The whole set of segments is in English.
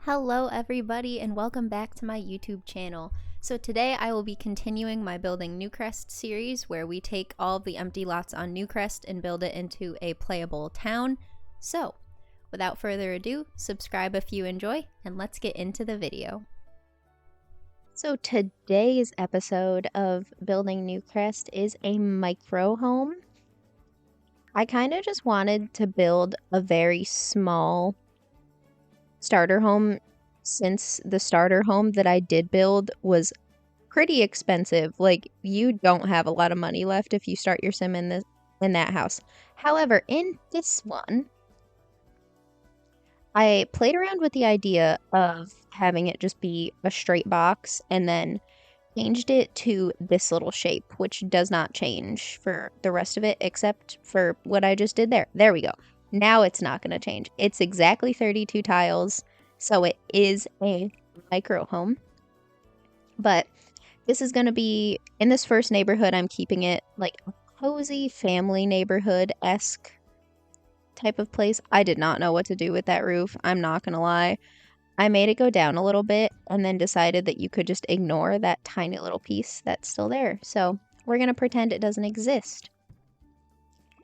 Hello everybody and welcome back to my YouTube channel. So today I will be continuing my Building Newcrest series where we take all of the empty lots on Newcrest and build it into a playable town. So without further ado, subscribe if you enjoy and let's get into the video. So today's episode of Building Newcrest is a micro home. I kind of just wanted to build a very small starter home since the starter home that I did build was pretty expensive. Like, you don't have a lot of money left if you start your sim in that house. However, in this one, I played around with the idea of having it just be a straight box and then changed it to this little shape, which does not change for the rest of it except for what I just did there. There we go. Now it's not going to change. It's exactly 32 tiles, so it is a micro home. But this is going to be, in this first neighborhood, I'm keeping it like a cozy family neighborhood-esque type of place. I did not know what to do with that roof. I'm not going to lie. I made it go down a little bit and then decided that you could just ignore that tiny little piece that's still there. So we're going to pretend it doesn't exist.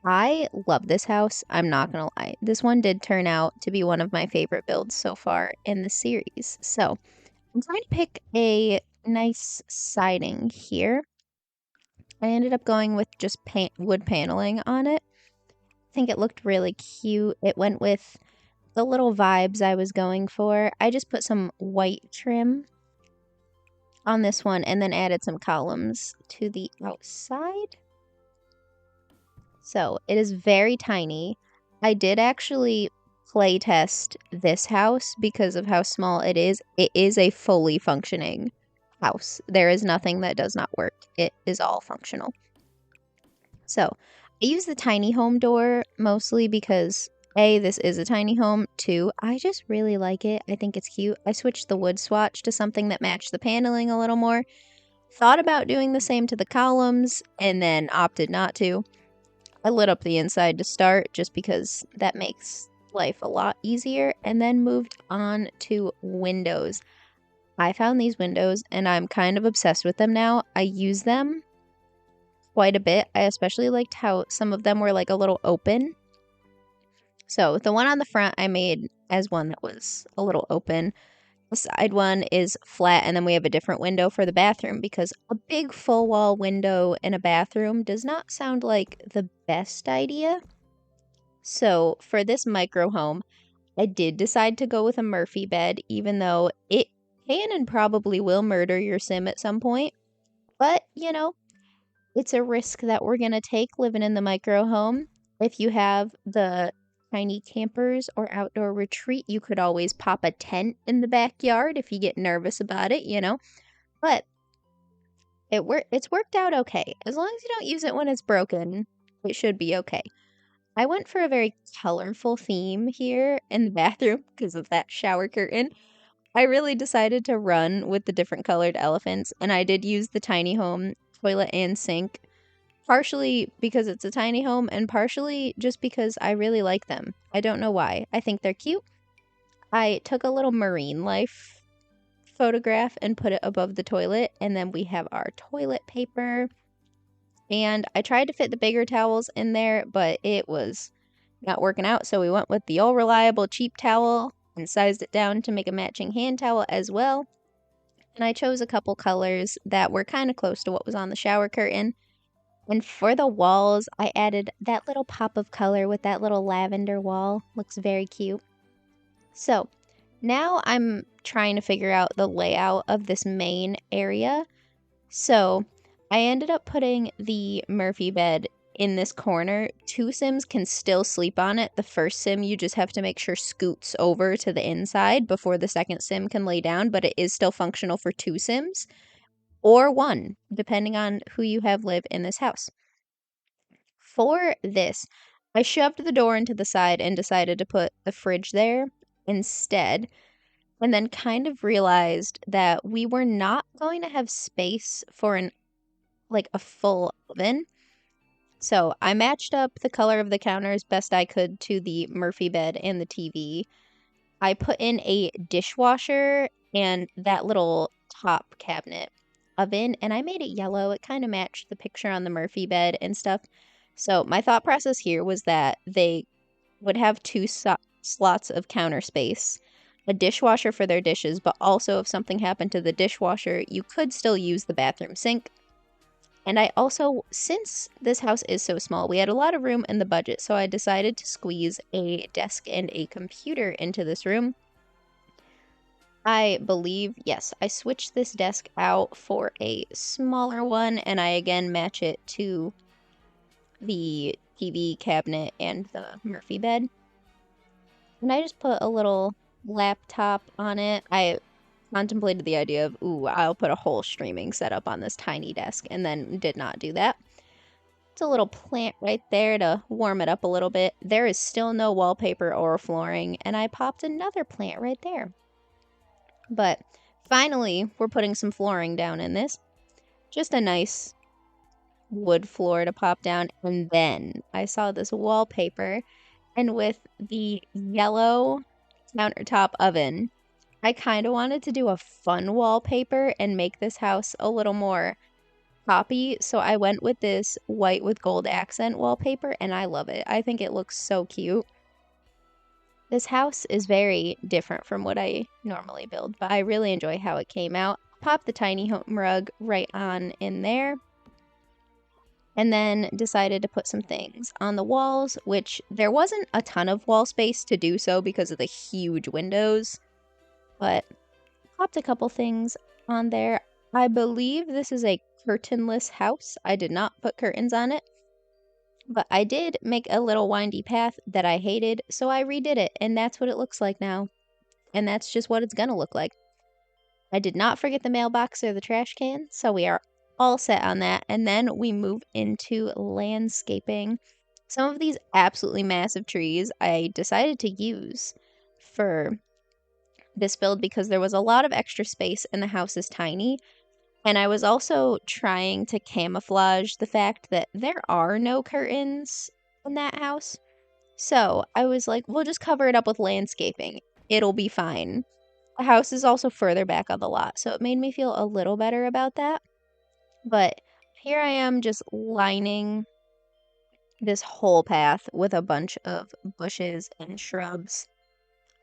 I love this house. I'm not going to lie. This one did turn out to be one of my favorite builds so far in the series. So I'm trying to pick a nice siding here. I ended up going with just wood paneling on it. I think it looked really cute. It went with the little vibes I was going for. I just put some white trim on this one and then added some columns to the outside. So it is very tiny. I did actually play test this house because of how small it is. It is a fully functioning house. There is nothing that does not work. It is all functional. So I use the tiny home door mostly because A, this is a tiny home. 2, I just really like it. I think it's cute. I switched the wood swatch to something that matched the paneling a little more. Thought about doing the same to the columns and then opted not to. I lit up the inside to start just because that makes life a lot easier, and then moved on to windows. I found these windows and I'm kind of obsessed with them now. I use them quite a bit. I especially liked how some of them were like a little open. So the one on the front I made as one that was a little open. The side one is flat, and then we have a different window for the bathroom because a big full wall window in a bathroom does not sound like the best idea. So for this micro home, I did decide to go with a Murphy bed, even though it can and probably will murder your sim at some point. But, you know, it's a risk that we're going to take living in the micro home. If you have the tiny campers or outdoor retreat, you could always pop a tent in the backyard if you get nervous about it, you know. But it's worked out okay. As long as you don't use it when it's broken, it should be okay. I went for a very colorful theme here in the bathroom because of that shower curtain. I really decided to run with the different colored elephants, and I did use the tiny home toilet and sink. Partially because it's a tiny home, and partially just because I really like them. I don't know why. I think they're cute. I took a little marine life photograph and put it above the toilet, and then we have our toilet paper. And I tried to fit the bigger towels in there, but it was not working out, so we went with the old reliable cheap towel and sized it down to make a matching hand towel as well. And I chose a couple colors that were kind of close to what was on the shower curtain. And for the walls, I added that little pop of color with that little lavender wall. Looks very cute. So now I'm trying to figure out the layout of this main area. So I ended up putting the Murphy bed in this corner. 2 sims can still sleep on it. The first sim, you just have to make sure scoots over to the inside before the second sim can lay down, but it is still functional for 2 sims. Or 1, depending on who you have live in this house. For this, I shoved the door into the side and decided to put the fridge there instead, and then kind of realized that we were not going to have space for a full oven. So I matched up the color of the counter as best I could to the Murphy bed and the TV. I put in a dishwasher and that little top cabinet oven, and I made it yellow. It kind of matched the picture on the Murphy bed and stuff. So my thought process here was that they would have two slots of counter space, a dishwasher for their dishes, but also if something happened to the dishwasher, you could still use the bathroom sink. And I also, since this house is so small, we had a lot of room in the budget, so I decided to squeeze a desk and a computer into this room. I believe, yes, I switched this desk out for a smaller one, and I again match it to the TV cabinet and the Murphy bed. And I just put a little laptop on it. I contemplated the idea of, ooh, I'll put a whole streaming setup on this tiny desk, and then did not do that. It's a little plant right there to warm it up a little bit. There is still no wallpaper or flooring, and I popped another plant right there. But finally, we're putting some flooring down in this. Just a nice wood floor to pop down. And then I saw this wallpaper, and with the yellow countertop oven, I kind of wanted to do a fun wallpaper and make this house a little more poppy. So I went with this white with gold accent wallpaper, and I love it. I think it looks so cute. This house is very different from what I normally build, but I really enjoy how it came out. Pop the tiny home rug right on in there. And then decided to put some things on the walls, which there wasn't a ton of wall space to do so because of the huge windows. But popped a couple things on there. I believe this is a curtainless house. I did not put curtains on it. But I did make a little windy path that I hated, so I redid it, and that's what it looks like now. And that's just what it's gonna look like. I did not forget the mailbox or the trash can, so we are all set on that. And then we move into landscaping. Some of these absolutely massive trees I decided to use for this build because there was a lot of extra space and the house is tiny. And I was also trying to camouflage the fact that there are no curtains in that house. So I was like, we'll just cover it up with landscaping. It'll be fine. The house is also further back on the lot, so it made me feel a little better about that. But here I am just lining this whole path with a bunch of bushes and shrubs.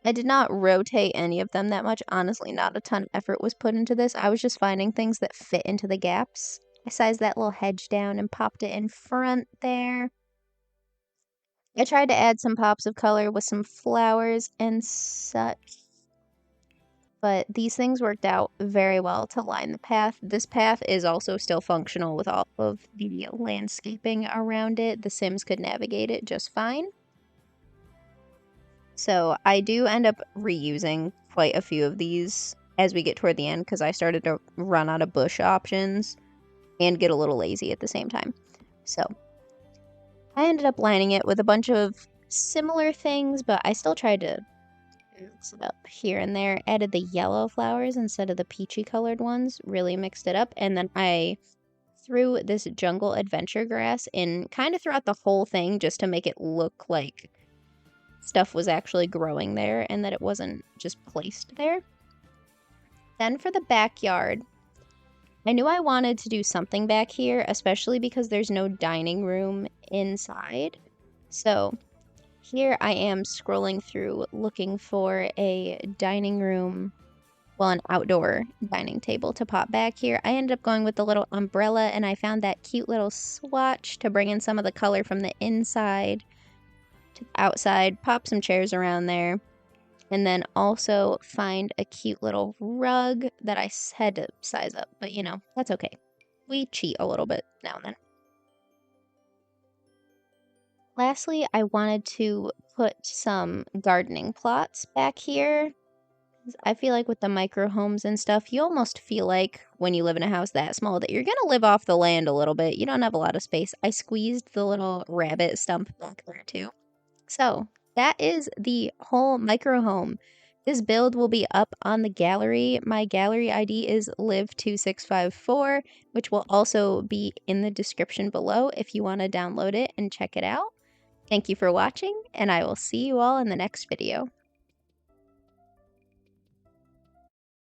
I did not rotate any of them that much. Honestly, not a ton of effort was put into this. I was just finding things that fit into the gaps. I sized that little hedge down and popped it in front there. I tried to add some pops of color with some flowers and such. But these things worked out very well to line the path. This path is also still functional with all of the landscaping around it. The Sims could navigate it just fine. So I do end up reusing quite a few of these as we get toward the end because I started to run out of bush options and get a little lazy at the same time. So I ended up lining it with a bunch of similar things, but I still tried to mix it up here and there. Added the yellow flowers instead of the peachy colored ones, really mixed it up. And then I threw this jungle adventure grass in kind of throughout the whole thing just to make it look like stuff was actually growing there and that it wasn't just placed there. Then for the backyard, I knew I wanted to do something back here, especially because there's no dining room inside. So here I am scrolling through looking for a dining room, well, an outdoor dining table to pop back here. I ended up going with the little umbrella, and I found that cute little swatch to bring in some of the color from the inside to the outside, pop some chairs around there, and then also find a cute little rug that I had to size up, but you know, that's okay. We cheat a little bit now and then. Lastly, I wanted to put some gardening plots back here. I feel like with the micro homes and stuff, you almost feel like when you live in a house that small that you're going to live off the land a little bit. You don't have a lot of space. I squeezed the little rabbit stump back there too. So that is the whole micro home. This build will be up on the gallery. My gallery ID is live2654, which will also be in the description below if you want to download it and check it out. Thank you for watching, and I will see you all in the next video.